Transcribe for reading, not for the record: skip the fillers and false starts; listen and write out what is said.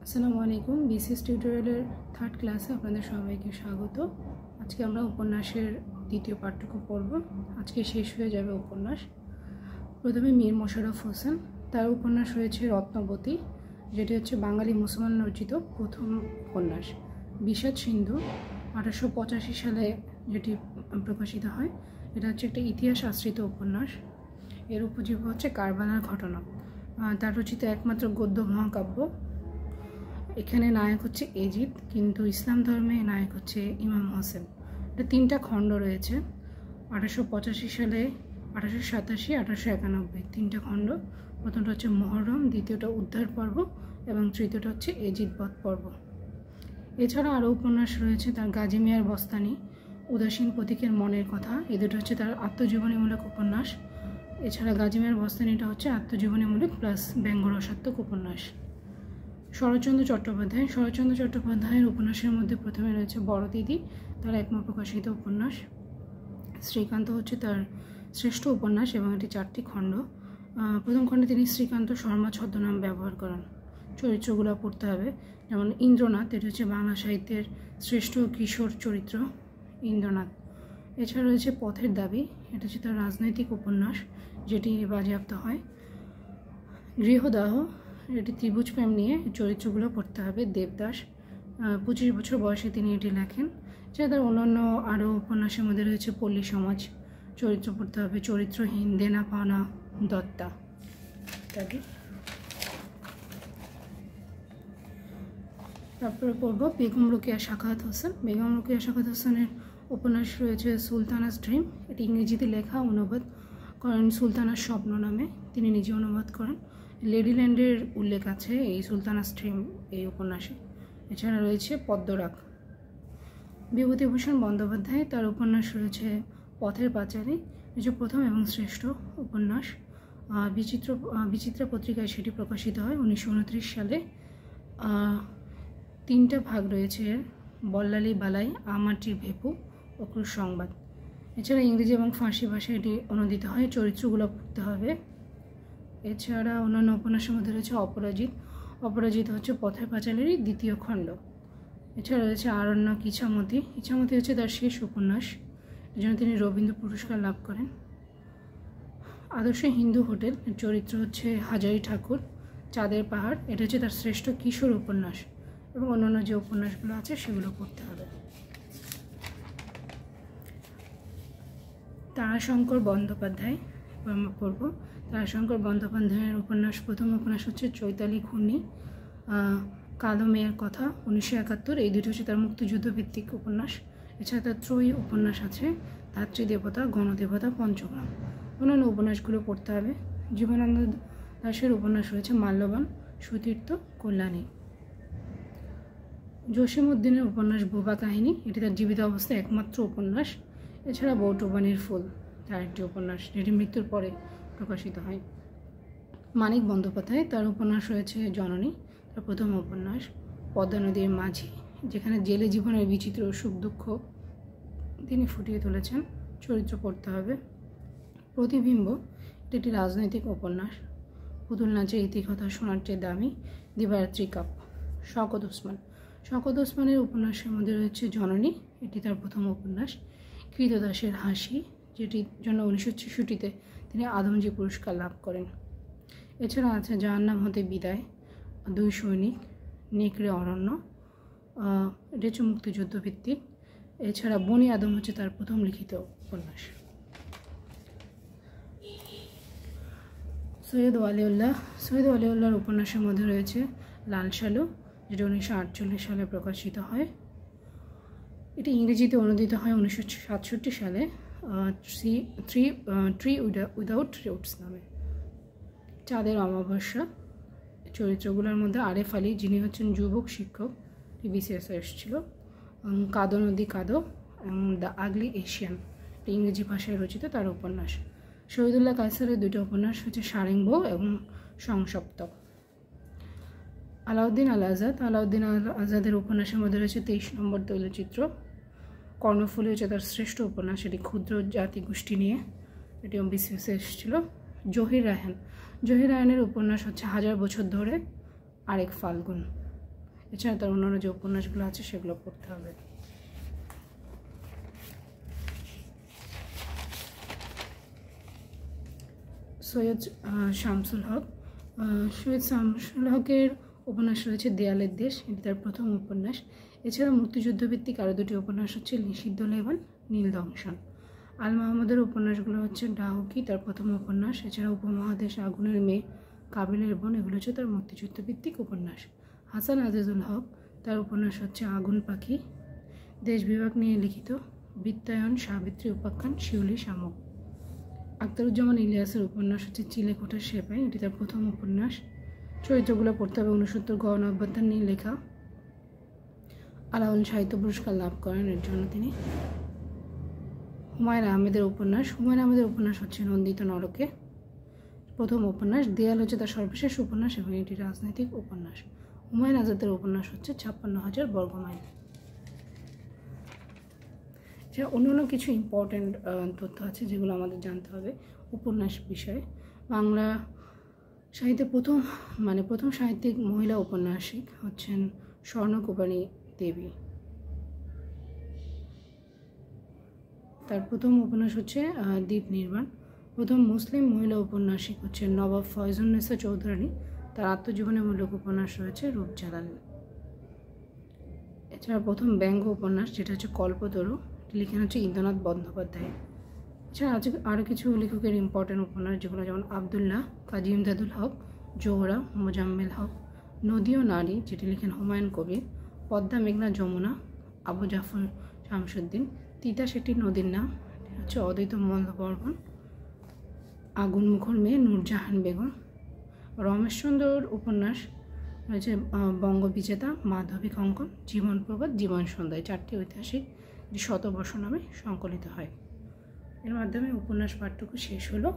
আসসালামু আলাইকুম। বিসিএস টিউটোরিয়ালের থার্ড ক্লাসে আপনাদের সবাইকে স্বাগত। আজকে আমরা উপন্যাসের দ্বিতীয় পাঠটুকু পড়ব। আজকে শেষ হয়ে যাবে উপন্যাস। প্রথমে মীর মশাররফ হোসেন, তার উপন্যাস রয়েছে রত্নবতী, যেটি হচ্ছে বাঙালি মুসলমান রচিত প্রথম উপন্যাস। বিষাদ সিন্ধু 1885 সালে যেটি প্রকাশিত হয়। এটা হচ্ছে একটা ইতিহাস আশ্রিত উপন্যাস। এর উপজীব্য হচ্ছে কারবালার ঘটনা। তার রচিত একমাত্র গদ্য মহাকাব্য। এখানে নায়ক হচ্ছে এজিদ, কিন্তু ইসলাম ধর্মে নায়ক হচ্ছে ইমাম হোসেন। এটা 3টা খণ্ড রয়েছে। 1885 সালে, 1887, 1891 3টা খণ্ড। প্রথমটা হচ্ছে মুহররম, দ্বিতীয়টা উদ্ধার পর্ব এবং তৃতীয়টা হচ্ছে এজিদ বধ পর্ব। এছাড়া আরও উপন্যাস রয়েছে তার গাজী মিয়ার বস্তানি, উদাসীন প্রতীকের মনের কথা। এই দুটো হচ্ছে তার আত্মজীবনীমূলক উপন্যাস। এছাড়া গাজী মিয়ার বস্তানিটা হচ্ছে আত্মজীবনীমূলক প্লাস ব্যঙ্গরসাত্মক উপন্যাস। শরৎচন্দ্র চট্টোপাধ্যায়ের উপন্যাসের মধ্যে প্রথমে রয়েছে বড় দিদি, তার একমা প্রকাশিত উপন্যাস। শ্রীকান্ত হচ্ছে তার শ্রেষ্ঠ উপন্যাস এবং এটি 4টি খণ্ড। প্রথম খণ্ডে তিনি শ্রীকান্ত শর্মা ছদ্মনাম ব্যবহার করেন। চরিত্রগুলো পড়তে হবে, যেমন ইন্দ্রনাথ, এটি হচ্ছে বাংলা সাহিত্যের শ্রেষ্ঠ কিশোর চরিত্র ইন্দ্রনাথ। এছাড়া রয়েছে পথের দাবি, এটা হচ্ছে তার রাজনৈতিক উপন্যাস যেটি বাজেয়াপ্ত হয়। গৃহদাহ, এটি ত্রিভুজ প্রেম নিয়ে, চরিত্রগুলো পড়তে হবে। দেবদাস, 25 বছর বয়সে তিনি এটি লেখেন। যা তার অন্যান্য আরও উপন্যাসের মধ্যে রয়েছে পল্লী সমাজ, চরিত্র পড়তে হবে। চরিত্রহীন, দেনা পাওনা, দত্তা ইত্যাদি। তারপরে পড়ব বেগম রোকেয়া সাখাওয়াত হোসেন। বেগম রোকেয়া সাখাওয়াত হোসেনের উপন্যাস রয়েছে সুলতানাস ড্রিম। এটি ইংরেজিতে লেখা, অনুবাদ করেন সুলতানার স্বপ্ন নামে, তিনি নিজে অনুবাদ করেন। লেডিল্যান্ডের উল্লেখ আছে এই সুলতানাস ড্রিম এই উপন্যাসে। এছাড়া রয়েছে পদ্মরাগ। বিভূতিভূষণ বন্দ্যোপাধ্যায়, তার উপন্যাস রয়েছে পথের পাঁচালী, যে প্রথম এবং শ্রেষ্ঠ উপন্যাস। বিচিত্রা পত্রিকায় সেটি প্রকাশিত হয় 1929 সালে। 3টা ভাগ রয়েছে এর: বল্লালি বালাই, আমাটির ভেপু, অক্রুর সংবাদ। এছাড়া ইংরেজি এবং ফার্সি ভাষায় এটি অনুদিত হয়। চরিত্রগুলো পড়তে হবে। এছাড়া অন্যান্য উপন্যাসের মধ্যে রয়েছে অপরাজিত হচ্ছে পথের পাঁচালীরই 2য় খণ্ড। এছাড়া রয়েছে আরণ্যক, ইছামতি হচ্ছে তার শেষ উপন্যাস, এর জন্য তিনি রবীন্দ্র পুরস্কার লাভ করেন। আদর্শ হিন্দু হোটেল, চরিত্র হচ্ছে হাজারি ঠাকুর। চাঁদের পাহাড়, এটা হচ্ছে তার শ্রেষ্ঠ কিশোর উপন্যাস এবং অন্যান্য যে উপন্যাসগুলো আছে সেগুলো পড়তে হবে। তারাশঙ্কর বন্দ্যোপাধ্যায় আমরা পড়ব। তারাশঙ্কর বন্দ্যোপাধ্যায়ের উপন্যাস, প্রথম উপন্যাস হচ্ছে চৈতালি ঘূর্ণি, কালো মেয়ের কথা 1971। এই দুটো হচ্ছে তার মুক্তিযুদ্ধ ভিত্তিক উপন্যাস। এছাড়া তার ত্রয়ী উপন্যাস আছে, ধাত্রীদেবতা, গণদেবতা, পঞ্চগ্রাম। অন্যান্য উপন্যাসগুলো পড়তে হবে। জীবনানন্দ দাশের উপন্যাস রয়েছে মাল্যবান, সুতীর্থ, কল্যাণী। জসীমউদ্দিনের উপন্যাস বোবা কাহিনী, এটি তার জীবিত অবস্থায় একমাত্র উপন্যাস। এছাড়া বৌটুবানির ফুল, তার একটি উপন্যাস যেটি মৃত্যুর পরে প্রকাশিত হয়। মানিক বন্দ্যোপাধ্যায়, তার উপন্যাস রয়েছে জননী, তার প্রথম উপন্যাস। পদ্মা নদীর মাঝি, যেখানে জেলে জীবনের বিচিত্র সুখ দুঃখ তিনি ফুটিয়ে তুলেছেন। চরিত্র পড়তে হবে। প্রতিবিম্ব, এটি একটি রাজনৈতিক উপন্যাস। পুতুল নাচের ইতিকথা শোনার চেয়ে দামি, দিবারাত্রি কাপ। শওকত ওসমানের উপন্যাসের মধ্যে রয়েছে জননী, এটি তার প্রথম উপন্যাস। কৃতদাসের হাসি, যেটির জন্য 1966-তে তিনি আদমজী পুরস্কার লাভ করেন। এছাড়া আছে জাহান্নাম হতে বিদায়, 2 সৈনিক, নেকড়ে অরণ্য, এটি হচ্ছে মুক্তিযুদ্ধ ভিত্তিক। এছাড়া বনি আদম হচ্ছে তার প্রথম লিখিত উপন্যাস। সৈয়দ ওয়ালিউল্লাহর উপন্যাসের মধ্যে রয়েছে লাল সালু, যেটা 1948 সালে প্রকাশিত হয়। এটি ইংরেজিতে অনুদিত হয় 1967 সালে, ট্রি উইদাউট রুটস নামে। চাঁদের অমাবস্যা, চরিত্রগুলোর মধ্যে আরেফ আলী, যিনি হচ্ছেন যুবক শিক্ষক, বিসিএস এসেছিল। কাদো নদী কাদো, দ্য আগলি এশিয়ান, এটি ইংরেজি ভাষায় রচিত তার উপন্যাস। শহীদুল্লাহ কায়সারের 2টা উপন্যাস হচ্ছে সারেঙ্গ এবং সংসপ্তক। আলাউদ্দিন আল আজাদের উপন্যাসের মধ্যে রয়েছে 23 নম্বর তৈলচিত্র। কর্ণফুলী হচ্ছে তার শ্রেষ্ঠ উপন্যাস, এটি ক্ষুদ্র জাতিগোষ্ঠী নিয়ে, এটিও বিসিএসে এসেছিল। জহির রায়হানের উপন্যাস হচ্ছে 1000 বছর ধরে, আরেক ফাল্গুন। এছাড়া তার অন্যান্য যে উপন্যাসগুলো আছে সেগুলো পড়তে হবে। সৈয়দ শামসুল হক। সৈয়দ শামসুল হকের উপন্যাস রয়েছে দেয়ালের দেশ, এটি তার প্রথম উপন্যাস। এছাড়া মুক্তিযুদ্ধভিত্তিক আরও দুটি উপন্যাস হচ্ছে নিষিদ্ধ লেবান, নীল দংশন। আল মাহমুদের উপন্যাসগুলো হচ্ছে ডাহুকি তার প্রথম উপন্যাস। এছাড়া উপমহাদেশ, আগুনের মেয়ে, কাবিলের বোন, এগুলো হচ্ছে তার মুক্তিযুদ্ধভিত্তিক উপন্যাস। হাসান আজিজুল হক, তার উপন্যাস হচ্ছে আগুন পাখি। দেশ বিভাগ নিয়ে লিখিত বৃত্তায়ন, সাবিত্রী উপাখ্যান, শিউলি শামুক। আখতারুজ্জামান ইলিয়াসের উপন্যাস হচ্ছে চিলেকোঠার সেপাই, এটি তার প্রথম উপন্যাস। চরিত্রগুলো পড়তে হবে 69 গণ অভ্যুত্থান নিয়ে লেখা। আলাউল সাহিত্য পুরস্কার লাভ করেন এর জন্য তিনি। হুমায়ুন আহমেদের উপন্যাস। হুমায়ুন আহমেদের উপন্যাস হচ্ছে নন্দিত নরকে, প্রথম উপন্যাস। দেয়াল হচ্ছে তার সর্বশেষ উপন্যাস এবং এটি রাজনৈতিক উপন্যাস। হুমায়ুন আজাদের উপন্যাস হচ্ছে 56,000 বর্গমাইল। যা অন্যান্য কিছু ইম্পর্ট্যান্ট তথ্য আছে যেগুলো আমাদের জানতে হবে উপন্যাস বিষয়ে। বাংলা সাহিত্যে প্রথম সাহিত্যিক মহিলা ঔপন্যাসিক হচ্ছেন স্বর্ণকুমারী দেবী। তার প্রথম উপন্যাস হচ্ছে দ্বীপ নির্মাণ। প্রথম মুসলিম মহিলা ঔপন্যাসিক হচ্ছেন নবাব ফয়জুন্নেসা চৌধুরানী, তার আত্মজীবনীমূলক উপন্যাস রয়েছে রূপজ্বালানী। এছাড়া প্রথম ব্যঙ্গ উপন্যাস যেটা হচ্ছে কল্পতরু, লিখেন হচ্ছে ইন্দ্রনাথ বন্দ্যোপাধ্যায়। এছাড়া আরও কিছু লেখকের ইম্পর্টেন্ট উপন্যাস যেগুলো যেমন আবদুল্লাহ, কাজী ইমদাদুল হক, জোহরা, মোজাম্মেল হক। নদী ও নারী, যেটি লিখেন হুমায়ুন কবির। পদ্মা, মেঘনা, যমুনা, আবু জাফর শামসুদ্দিন। তিতা সেটির নদীর নাম, হচ্ছে অদ্বৈত বন্দ্যোপাধ্যায়। আগুন মুখর মেয়ে, নূরজাহান বেগম। রমেশচন্দ্রর উপন্যাস রয়েছে বঙ্গবিজেতা, মাধবী কঙ্কন, জীবন প্রবাদ, জীবন সন্ধ্যা, 4টি ঐতিহাসিক শতবর্ষ নামে সংকলিত হয়। এর মাধ্যমে উপন্যাস পাঠটুকু শেষ হলো।